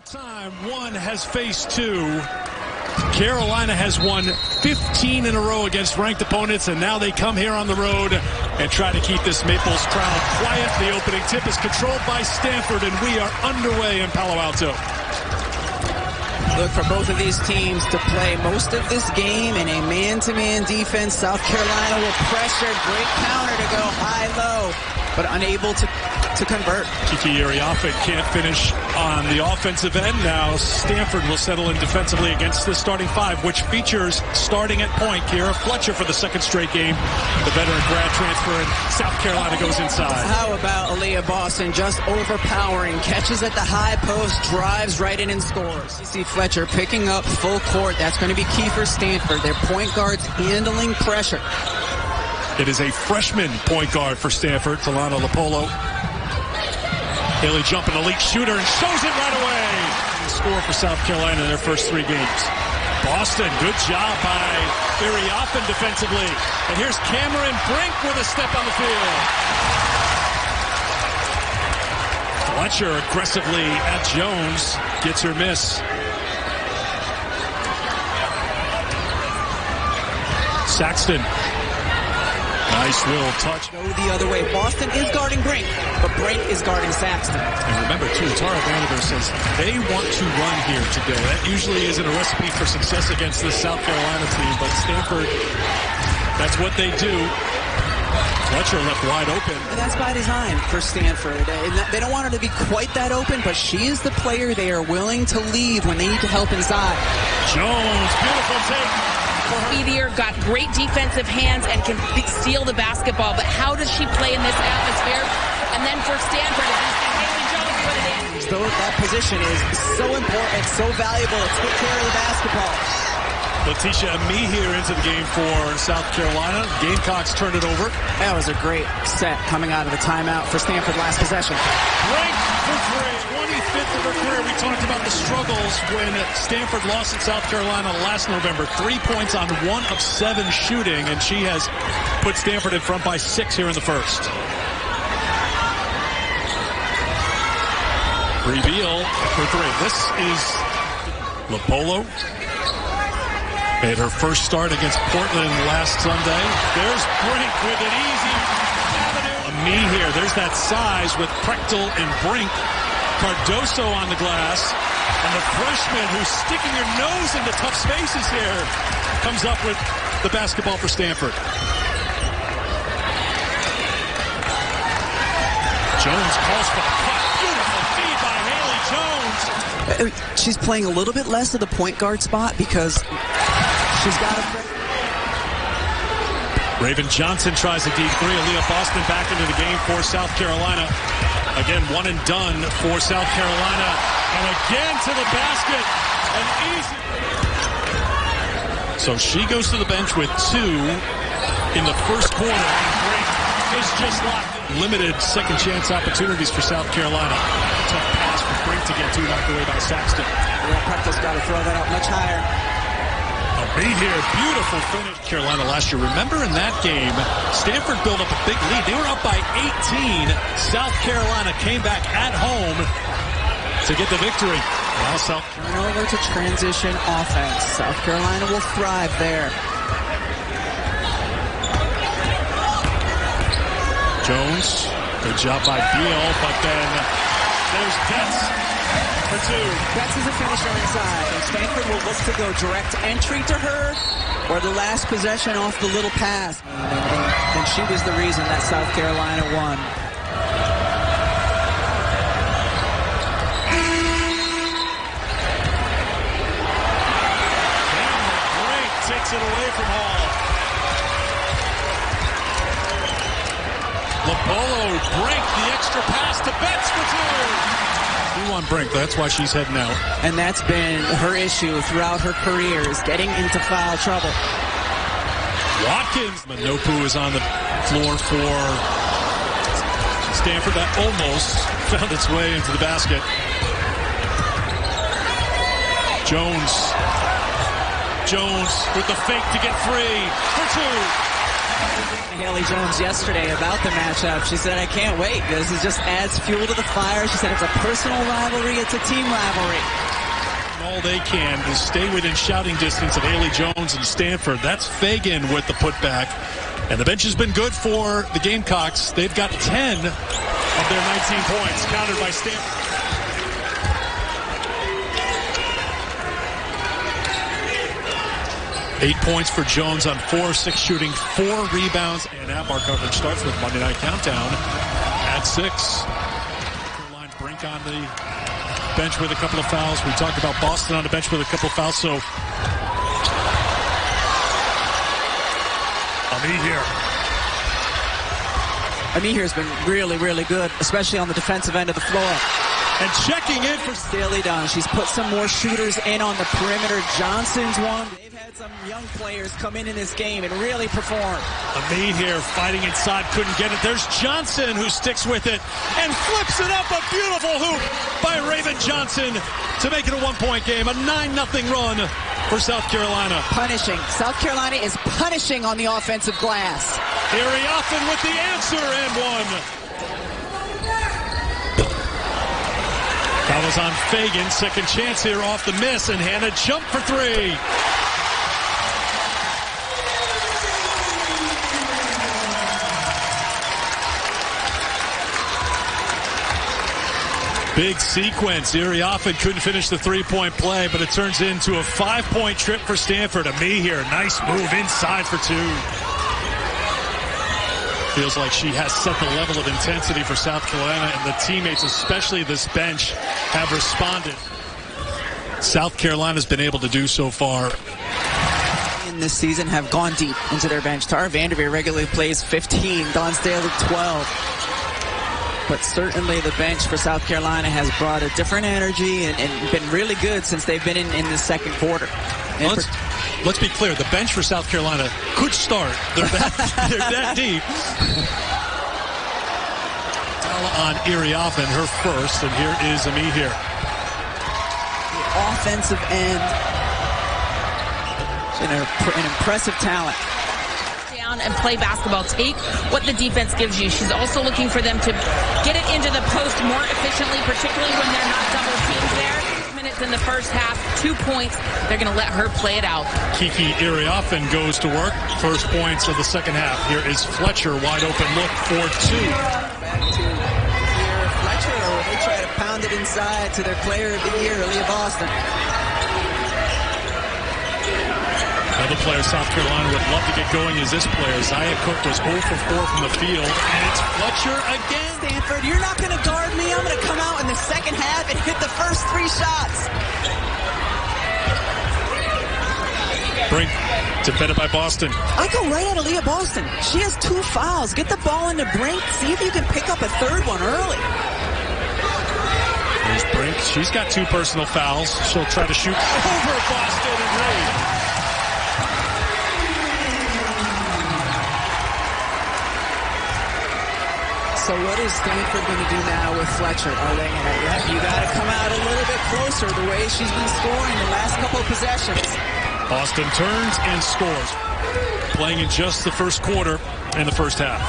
Time one has faced two. Carolina has won 15 in a row against ranked opponents, and now they come here on the road and try to keep this Maples crowd quiet. The opening tip is controlled by Stanford, and we are underway in Palo Alto. Look for both of these teams to play most of this game in a man-to-man defense. South Carolina will pressure, great counter to go high-low, but unable to convert. Kiki Iriafen can't finish on the offensive end. Now Stanford will settle in defensively against the starting five, which features starting at point Kira Fletcher for the second straight game. The veteran grad transfer, and South Carolina goes inside. How about Aliyah Boston just overpowering, catches at the high post, drives right in and scores. You see Fletcher picking up full court. That's going to be key for Stanford. Their point guards handling pressure. It is a freshman point guard for Stanford, Talana Lopolo. Haley Jump, an elite shooter, and shows it right away. Score for South Carolina in their first three games. Boston, good job by Iriafen defensively. And here's Cameron Brink with a step on the field. Fletcher aggressively at Jones, gets her miss. Saxton. Nice little touch. Go the other way. Boston is guarding Brink, but Brink is guarding Saxton. And remember, too, Tara Vanderbilt says they want to run here today. That usually isn't a recipe for success against this South Carolina team, but Stanford, that's what they do. Fletcher left wide open. And that's by design for Stanford. They don't want her to be quite that open, but she is the player they are willing to leave when they need to help inside. Jones, beautiful take. Speedier, got great defensive hands and can steal the basketball, but how does she play in this atmosphere? And then for Stanford, Haley Jones put it in. So that position is so important, so valuable to take care of the basketball. Letitia Amihir into the game for South Carolina. Gamecocks turned it over. That was a great set coming out of the timeout for Stanford last possession. Brink for three. 25th of her career. We talked about the struggles when Stanford lost at South Carolina last November. 3 points on 1 of 7 shooting, and she has put Stanford in front by 6 here in the first. Bree Hall for three. This is Lopolo. Made her first start against Portland last Sunday. There's Brink with an easy avenue. Amihir, there's that size with Prechtel and Brink. Cardoso on the glass, and the freshman who's sticking her nose into tough spaces here comes up with the basketball for Stanford. Jones calls for the cut. Beautiful feed by Haley Jones. She's playing a little bit less of the point guard spot because she's got a... Raven Johnson tries a deep three. Aliyah Boston back into the game for South Carolina. Again, one and done for South Carolina. And again to the basket. An easy. So she goes to the bench with 2 in the first quarter. And Brink is just locked. Limited second chance opportunities for South Carolina. Tough pass for Brink to get to, knocked away by Saxton. Yeah, Prechtel's got to throw that up much higher. Be here, beautiful finish. Carolina last year. Remember in that game, Stanford built up a big lead. They were up by 18. South Carolina came back at home to get the victory. Well, South Turnover to transition offense. South Carolina will thrive there. Jones, good job by Beal, but then there's Betts for 2. Betts is a finisher inside, and Stanford will look to go direct entry to her or the last possession off the little pass. And she was the reason that South Carolina won. Brink takes it away from Hall. Lopolo, Brink, the extra pass to Betts for 2. We want Brink, that's why she's heading out. And that's been her issue throughout her career, is getting into foul trouble. Watkins. Emma-Nnopu is on the floor for Stanford. That almost found its way into the basket. Jones with the fake to get free for 2. Haley Jones yesterday about the matchup. She said, I can't wait. This is just adds fuel to the fire. She said it's a personal rivalry. It's a team rivalry. All they can is stay within shouting distance of Haley Jones and Stanford. That's Fagan with the putback. And the bench has been good for the Gamecocks. They've got 10 of their 19 points counted by Stanford. 8 points for Jones on 4-6 shooting, 4 rebounds. And our coverage starts with Monday Night Countdown at 6. Brink on the bench with a couple of fouls. We talked about Boston on the bench with a couple of fouls. So Ami here has been really, really good, especially on the defensive end of the floor. And checking in for Daly Dunn. She's put some more shooters in on the perimeter. Johnson's one. They've had some young players come in this game and really perform. Ami here fighting inside, couldn't get it. There's Johnson who sticks with it and flips it up. A beautiful hoop by Raven Johnson to make it a 1-point game. A 9-0 run for South Carolina. Punishing. South Carolina is punishing on the offensive glass. Iriafen with the answer and one. That was on Fagan. Second chance here off the miss, and Hannah jumped for 3. Big sequence. Iriafen couldn't finish the 3-point play, but it turns into a 5-point trip for Stanford. Ami here. Nice move inside for 2. Feels like she has set the level of intensity for South Carolina, and the teammates, especially this bench, have responded. South Carolina's been able to do so far. In this season have gone deep into their bench. Tara Vanderveer regularly plays 15, Dawn Staley 12. But certainly the bench for South Carolina has brought a different energy and been really good since they've been in the second quarter. Let's be clear, the bench for South Carolina could start. They're that deep. On Iriafen, her first, and here is Ami here. The offensive end, an impressive talent. Down and play basketball. Take what the defense gives you. She's also looking for them to get it into the post more efficiently, particularly when they're not double teamed there. 6 minutes in the first half, 2 points. They're going to let her play it out. Kiki Iriafen goes to work. First points of the second half. Here is Fletcher, wide open look for 2. Back to here, Fletcher. They try to pound it inside to their player of the year, Aliyah Boston. Another player South Carolina would love to get going is this player. Zaya Cook was 0 for 4 from the field, and it's Fletcher again. Stanford, you're not going to guard me. I'm going to come out in the second half and hit the first 3 shots. Brink, defended by Boston. I go right at Aliyah Boston. She has 2 fouls. Get the ball into Brink. See if you can pick up a third one early. There's Brink. She's got 2 personal fouls. She'll try to shoot over Boston and Reed. So what is Stanford going to do now with Fletcher? Are they going to, you got to come out a little bit closer the way she's been scoring the last couple of possessions. Boston turns and scores. Playing in just the first quarter and the first half.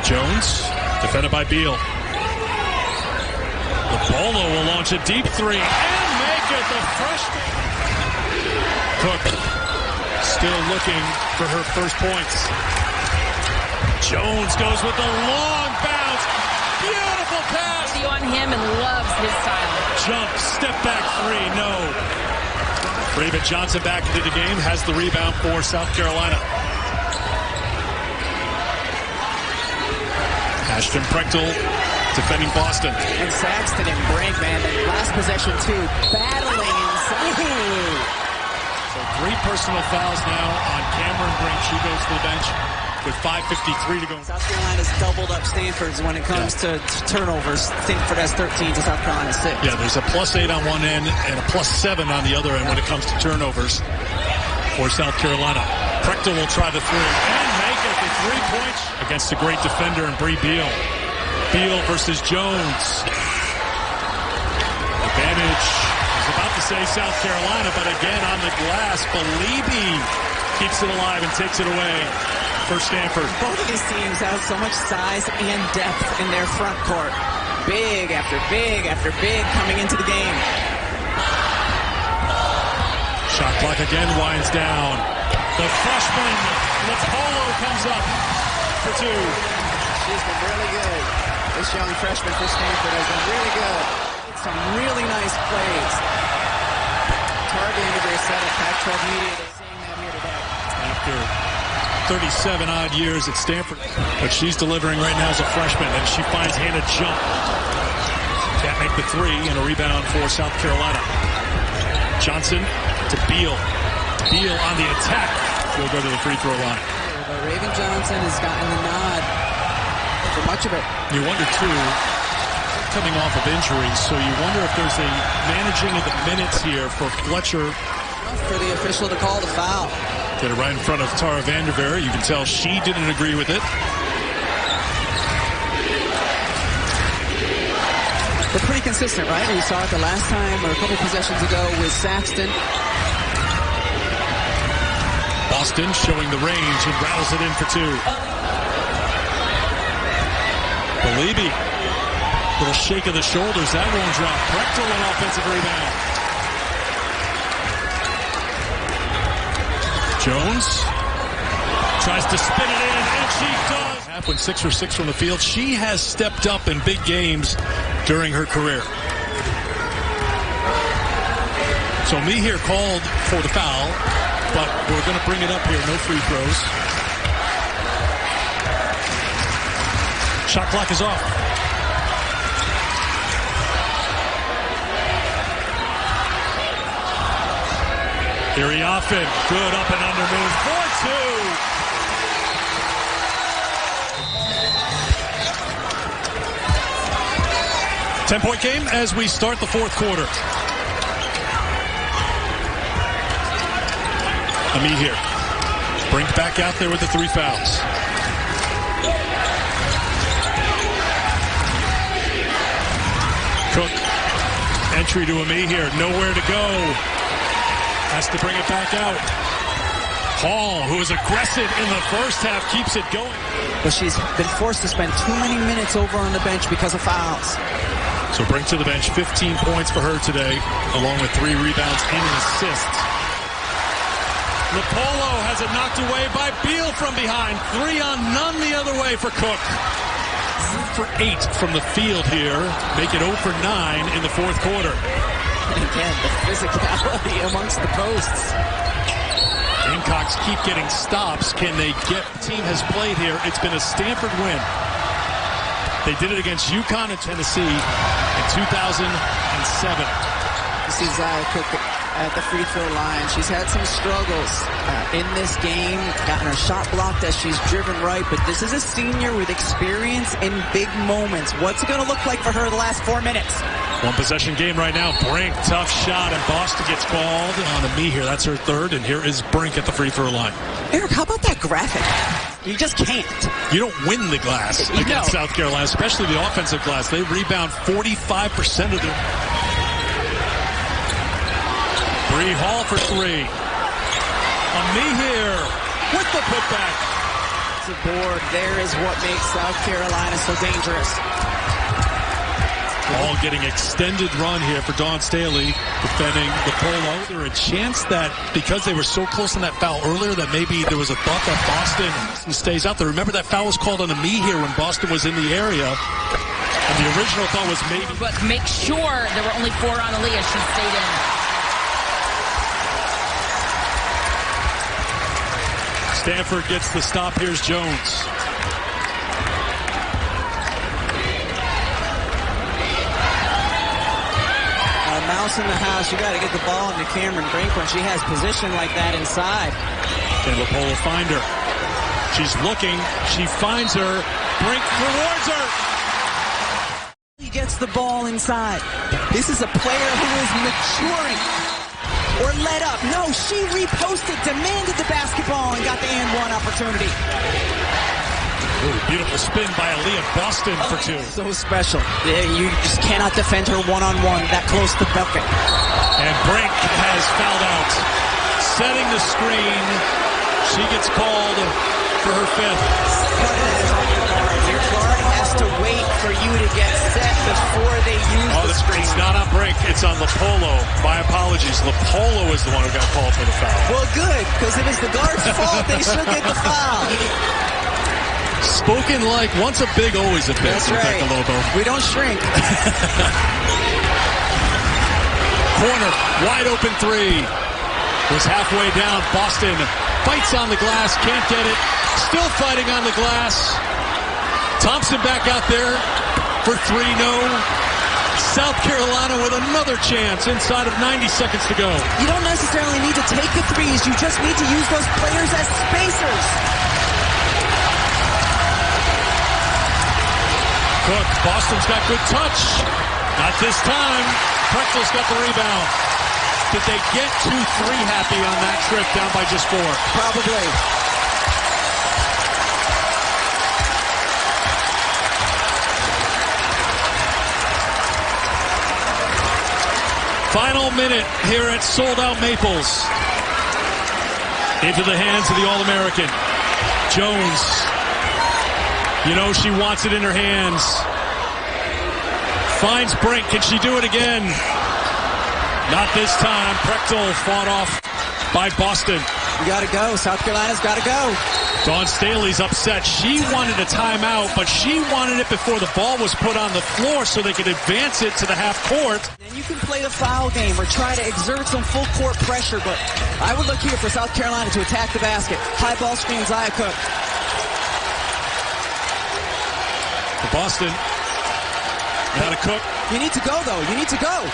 Jones, defended by Beal. Polo will launch a deep 3 and make it. The freshman Cook still looking for her first points. Jones goes with a long bounce. Beautiful pass. On him and loves his style. Jump, step back 3, no. Raven Johnson back into the game, has the rebound for South Carolina. Ashton Prechtel defending Boston. And Saxton and Brink, man, that last possession too, battling inside. So 3 personal fouls now on Cameron Brink. She goes to the bench with 5:53 to go. South Carolina's doubled up Stanford's when it comes to turnovers. Stanford has 13 to South Carolina 6. Yeah, there's a +8 on one end and a +7 on the other end when it comes to turnovers for South Carolina. Prechtel will try the 3 and make it the 3 points against a great defender in Bree Beal. Beal versus Jones. Advantage, I was about to say South Carolina, but again on the glass, Beliebe keeps it alive and takes it away for Stanford. Both of these teams have so much size and depth in their front court. Big after big after big coming into the game. Shot clock again winds down. The freshman, Lopolo, comes up for two. She's been really good. This young freshman for Stanford has been really good. Some really nice plays. Targeting their set of Pac-12 media. They're seeing that here today. After 37-odd years at Stanford, but she's delivering right now as a freshman, and she finds Hannah jump. Can't make the three, and a rebound for South Carolina. Johnson to Beal. Beal on the attack. Will go to the free throw line. But Raven Johnson has gotten the nod for much of it. You wonder, too, coming off of injuries, so you wonder if there's a managing of the minutes here for Fletcher. For the official to call the foul. Get it right in front of Tara Vanderveer. You can tell she didn't agree with it. They're pretty consistent, right? We saw it the last time or a couple possessions ago with Saxton. Boston showing the range and rattles it in for two. Beliebe. Little shake of the shoulders. That won't drop. Brechtel an offensive rebound. Jones tries to spin it in, and she does. Half when 6 for 6 from the field. She has stepped up in big games during her career. So me here called for the foul, but we're going to bring it up here. No free throws. Shot clock is off. Iriafen, good up and under move. 4-2. 10-point game as we start the fourth quarter. Ami here. Brink back out there with the 3 fouls. Cook. Entry to Ami here. Nowhere to go. Has to bring it back out. Hall, who is aggressive in the first half, keeps it going. But she's been forced to spend too many minutes over on the bench because of fouls. So Brink to the bench, 15 points for her today, along with 3 rebounds and an assist. Lopolo has it knocked away by Beal from behind. 3 on none the other way for Cook. 0 for 8 from the field here. Make it 0 for 9 in the fourth quarter. And again, the physicality amongst the posts. Gamecocks keep getting stops. Can they get? The team has played here. It's been a Stanford win. They did it against UConn and Tennessee in 2007. This is Cook at the free throw line. She's had some struggles in this game, gotten her shot blocked as she's driven right, but this is a senior with experience in big moments. What's it going to look like for her the last 4 minutes? One possession game right now. Brink, tough shot, and Boston gets called on me here. That's her third, and here is Brink at the free throw line. Eric, how about that graphic? You just can't. You don't win the glass against South Carolina, especially the offensive glass. They rebound 45% of them. Bree Hall for 3. Me here with the putback. The board there is what makes South Carolina so dangerous. All getting extended run here for Dawn Staley defending the polo. There a chance that because they were so close on that foul earlier that maybe there was a thought that Boston stays out there. Remember that foul was called on me here when Boston was in the area. And the original thought was maybe. But make sure there were only 4 on Aliyah. She stayed in. Stanford gets the stop. Here's Jones. Mouse in the house. You got to get the ball into Cameron Brink when she has position like that inside. Can Lopolo find her? She's looking. She finds her. Brink rewards her. He gets the ball inside. This is a player who is maturing. Or let up. No, she reposted, demanded the basketball, and got the and one opportunity. Ooh, beautiful spin by Aliyah Boston for two. So special. You just cannot defend her one-on-one that close to bucket. And Brink has fouled out. Setting the screen. She gets called for her fifth. Your guard has to wait for you to get set before they use the screen. It's not on Brink, it's on Lopolo. My apologies. Lopolo is the one who got called for the foul. Well, good, because if it's the guard's fault, they should get the foul. Spoken like once a big, always a big. That's right. We don't shrink. Corner, wide open three. Was halfway down. Boston fights on the glass, can't get it. Still fighting on the glass. Thompson back out there for three, no. South Carolina with another chance inside of 90 seconds to go. You don't necessarily need to take the threes. You just need to use those players as spacers. Cook, Boston's got good touch. Not this time. Prechtel's got the rebound. Did they get 2-3 happy on that trip down by just 4? Probably. Final minute here at Sold Out Maples. Into the hands of the All-American. Jones. You know she wants it in her hands. Finds Brink. Can she do it again? Not this time. Prechtel fought off by Boston. You gotta go. South Carolina's gotta go. Dawn Staley's upset. She wanted a timeout, but she wanted it before the ball was put on the floor so they could advance it to the half court. Then you can play the foul game or try to exert some full court pressure, but I would look here for South Carolina to attack the basket. High ball screen, Zia Cook. For Boston. Now to Cook. You need to go, though. You need to go.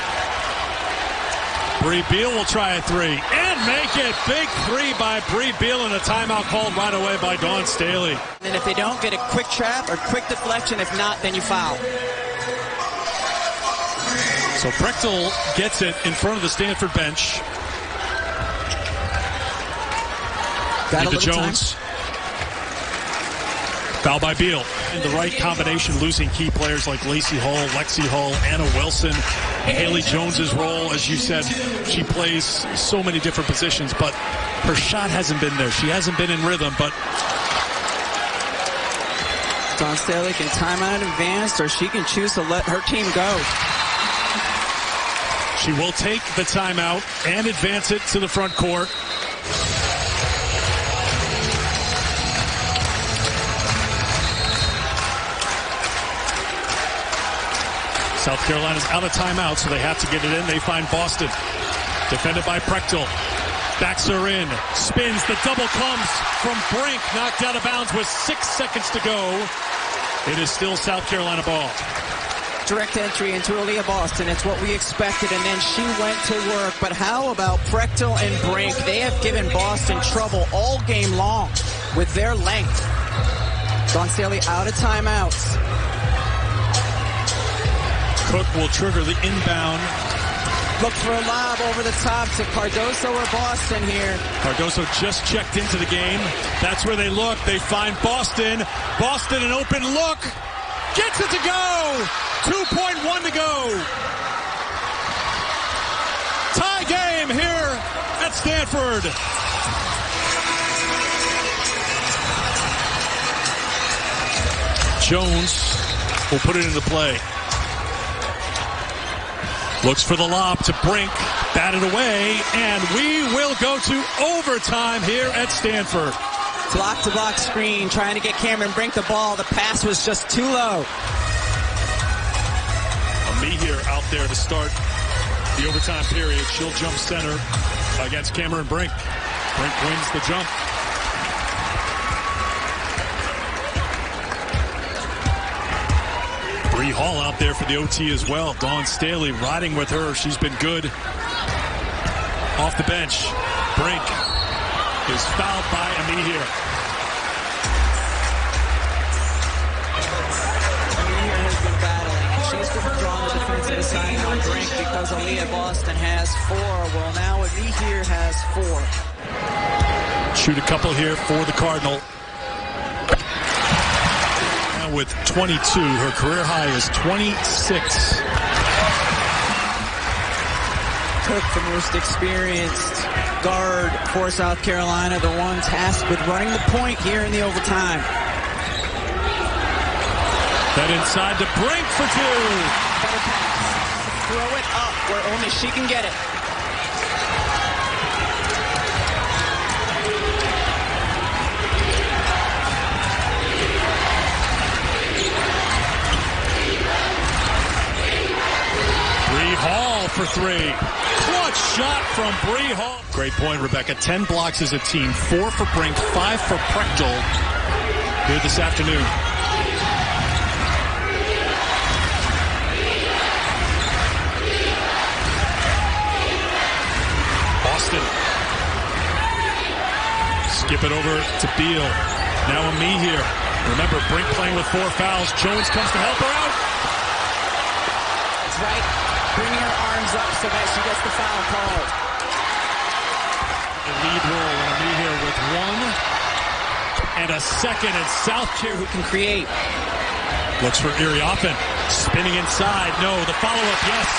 Bree Beal will try a three and make it. Big three by Bree Beal and a timeout called right away by Dawn Staley. And if they don't, get a quick trap or quick deflection. If not, then you foul. So Prechtel gets it in front of the Stanford bench. Got to Jones. Time. Foul by Beal. In the right combination, losing key players like Lacey Hall, Lexi Hall, Anna Wilson. Haley Jones's role, as you said, she plays so many different positions, but her shot hasn't been there. She hasn't been in rhythm, but Dawn Staley can time out advanced, or she can choose to let her team go. She will take the timeout and advance it to the front court. South Carolina's out of timeout, so they have to get it in. They find Boston. Defended by Prechtel. Backs her in. Spins. The double comes from Brink. Knocked out of bounds with 6 seconds to go. It is still South Carolina ball. Direct entry into Aliyah Boston. It's what we expected, and then she went to work. But how about Prechtel and Brink? They have given Boston trouble all game long with their length. Dawn Staley out of timeouts. Cook will trigger the inbound. Look for a lob over the top to Cardoso or Boston here. Cardoso just checked into the game. That's where they look. They find Boston. Boston an open look. Gets it to go. 2.1 to go. Tie game here at Stanford. Jones will put it into play. Looks for the lob to Brink, batted away, and we will go to overtime here at Stanford. Block-to-block screen, trying to get Cameron Brink the ball. The pass was just too low. Here out there to start the overtime period. She'll jump center against Cameron Brink. Brink wins the jump. Bree Hall out there for the OT as well. Dawn Staley riding with her. She's been good off the bench. Brink is fouled by Amihir. Amihir has been battling, and she's withdrawn the defensive assignment on Brink because Aliyah Boston has 4. Well, now Amihir has 4. Shoot a couple here for the Cardinal. with 22. Her career high is 26. Cook, the most experienced guard for South Carolina, the one tasked with running the point here in the overtime. That inside to Brink for two. Better pass. Throw it up where only she can get it. Bree Hall for three. Clutch shot from Bree Hall. Great point, Rebecca. 10 blocks as a team. 4 for Brink, 5 for Prechtel here this afternoon. Boston. Skip it over to Beal. Now a me here. Remember, Brink playing with 4 fouls. Jones comes to help her out. That's right. Bringing her arms up so that she gets the foul call. The lead role in a me here with 1 and a second, and South Carolina Who can create. looks for Erie Offen. Spinning inside. No, the follow-up, yes.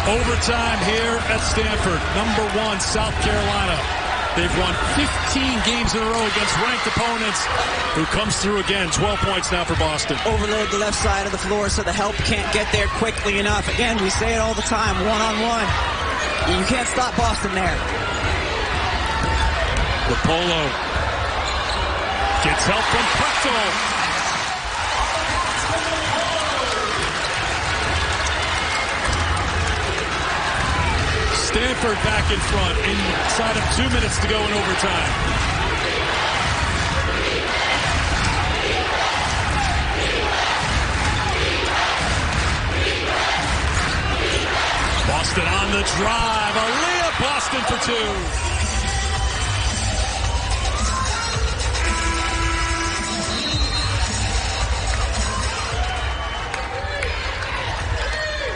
Overtime here at Stanford. Number 1, South Carolina. They've won 15 games in a row against ranked opponents. Who comes through again? 12 points now for Boston. Overload the left side of the floor so the help can't get there quickly enough. Again, we say it all the time, one-on-one. You can't stop Boston there. Rapolo gets help from Prechtel. Stanford back in front inside of 2 minutes to go in overtime. Boston on the drive. Aliyah Boston for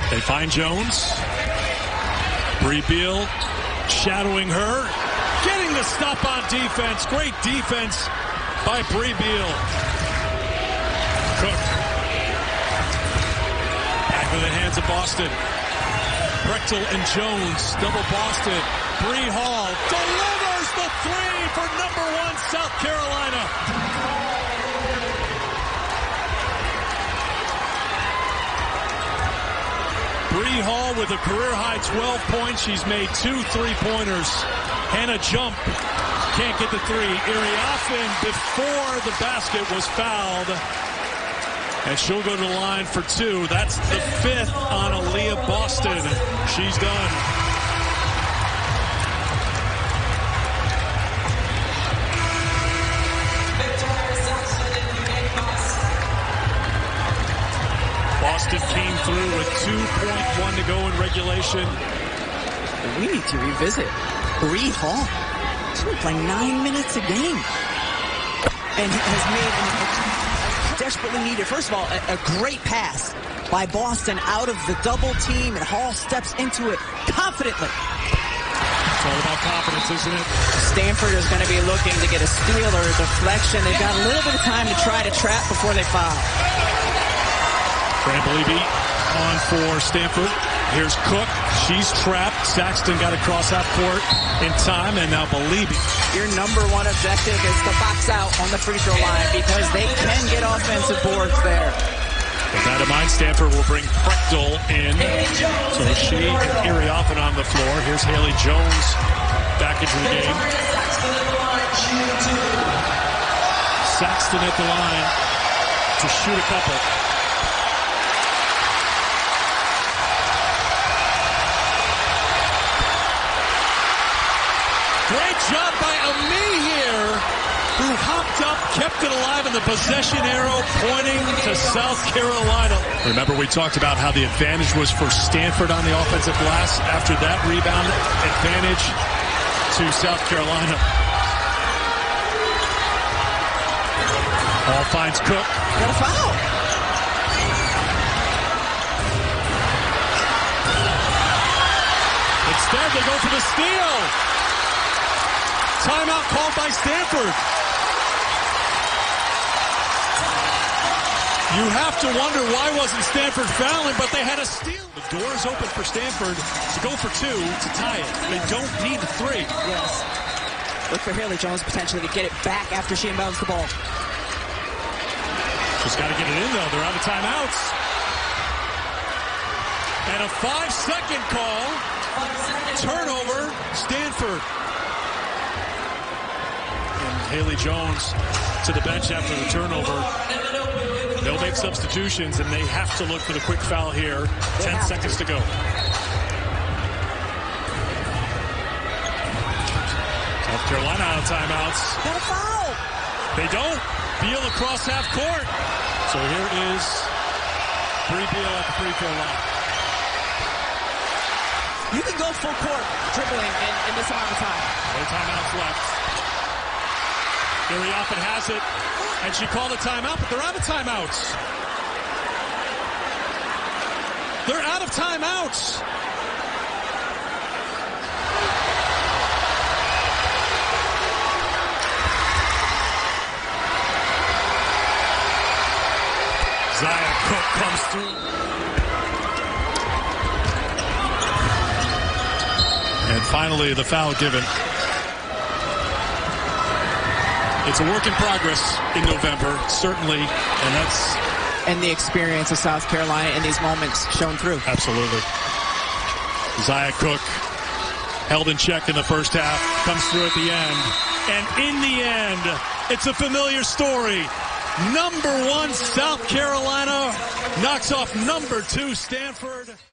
2. They find Jones. Bree Beal shadowing her. Getting the stop on defense. Great defense by Bree Beal. Cook. Back with the hands of Boston. Prechtel and Jones. Double Boston. Bree Hall delivers the 3 for number 1 South Carolina. Bree Hall with a career-high 12 points. She's made 2 3-pointers. Hannah Jump can't get the 3. Erie Offen before the basket was fouled. And she'll go to the line for 2. That's the 5th on Aliyah Boston. She's done. Boston came through with 2.1 to go in regulation. We need to revisit Bree Hall. She's been playing 9 minutes a game. And has made a desperately needed, first of all, a great pass by Boston out of the double team, and Hall steps into it confidently. It's all about confidence, isn't it? Stanford is going to be looking to get a steal or a deflection. They've got a little bit of time to try to trap before they foul. Brambleby on for Stanford. Here's Cook. She's trapped. Saxton got across half court in time, and now Beliebe. Your number 1 objective is to box out on the free throw line because they can get offensive boards there. With that in mind, Stanford will bring Prechtel in. So she and Erie Offen on the floor. Here's Haley Jones back into the game. Saxton at the line to shoot a couple. Great job by Ami here, who hopped up, kept it alive in the possession arrow, pointing to South Carolina. Remember, we talked about how the advantage was for Stanford on the offensive glass. After that rebound, advantage to South Carolina. Hall finds Cook. Got a foul. a steal. Timeout called by Stanford. You have to wonder why wasn't Stanford fouling, but they had a steal. The door is open for Stanford to go for two to tie it. They don't need three. Yes. Look for Haley Jones potentially to get it back after she inbounds the ball. Just got to get it in, though. They're out of timeouts. And a 5-second call. Turnover, Stanford. And Haley Jones to the bench after the turnover. They'll make substitutions, and they have to look for the quick foul here. 10 seconds to go. South Carolina out of timeouts. Got a foul. They don't. Beal across half court. So here is Bree Beal at the free throw line. You can go full court dribbling in this amount of time. No timeouts left. Very often has it. And she called a timeout, but they're out of timeouts. They're out of timeouts. Zaya Cook comes through. And finally, the foul given. It's a work in progress in November, certainly, and the experience of South Carolina in these moments shown through. Absolutely. Zaya Cook held in check in the first half, comes through at the end, and in the end, it's a familiar story. Number 1 South Carolina knocks off number 2 Stanford.